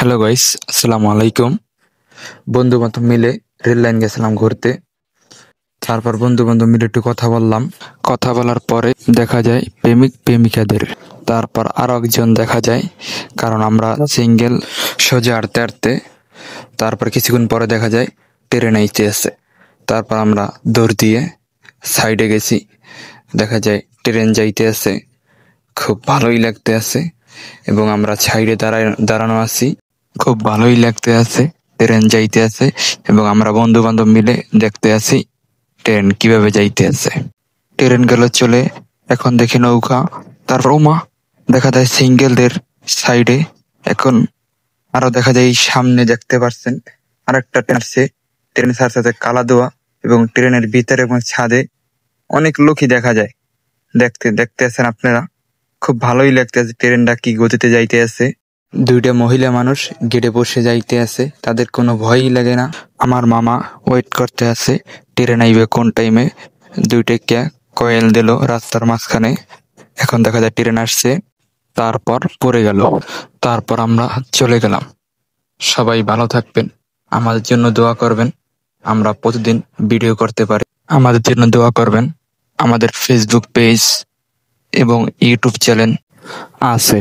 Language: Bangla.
হ্যালো গাইস, আসসালামু আলাইকুম। বন্ধু বান্ধব মিলে রেল লাইন গেছিলাম ঘুরতে। তারপর বন্ধু বান্ধব মিলে একটু কথা বললাম। কথা বলার পরে দেখা যায় প্রেমিক প্রেমিকাদের। তারপর আরো একজন দেখা যায়, কারণ আমরা সিঙ্গেল সোজা হাঁটতে হাঁটতে। তারপর কিছুক্ষণ পরে দেখা যায় ট্রেন আইতে আছে। তারপর আমরা দৌড় দিয়ে সাইডে গেছি। দেখা যায় ট্রেন যাইতে আছে, খুব ভালোই লাগতে আছে। এবং আমরা সাইডে দাঁড়ানো আছি, খুব ভালোই লাগতে আছে। ট্রেন যাইতে আছে এবং আমরা বন্ধু বান্ধব মিলে দেখতে আছি ট্রেন কিভাবে যাইতে আছে। ট্রেন গেল চলে, এখন দেখি নৌকা। তারপর ওমা, দেখা যায় সিঙ্গেলদের সাইডে। এখন আরো দেখা যায় এই সামনে দেখতে পারছেন আরেকটা ট্রেন আসছে। ট্রেনের সাথে সাথে কালা দোয়া এবং ট্রেনের ভিতরে এবং ছাদে অনেক লোকই দেখা যায়। দেখতে দেখতে আছেন আপনারা, খুব ভালোই লাগতেছে ট্রেনটা কি গতিতে যাইতে আছে। দুইটা মহিলা মানুষ গেটে বসে যাইতে আছে, তাদের কোনো ভয়ই লাগে না। আমার মামা ওয়েট করতে আছে ট্রেন আইবে কোন টাইমে। দুইটা কয়েল দিল রাস্তার মাঝখানে। এখন দেখা যায় ট্রেন আসছে, তারপর পড়ে গেল। তারপর আমরা চলে গেলাম। সবাই ভালো থাকবেন, আমাদের জন্য দোয়া করবেন, আমরা প্রতিদিন ভিডিও করতে পারি। আমাদের জন্য দোয়া করবেন। আমাদের ফেসবুক পেজ এবং ইউটিউব চ্যানেল আছে।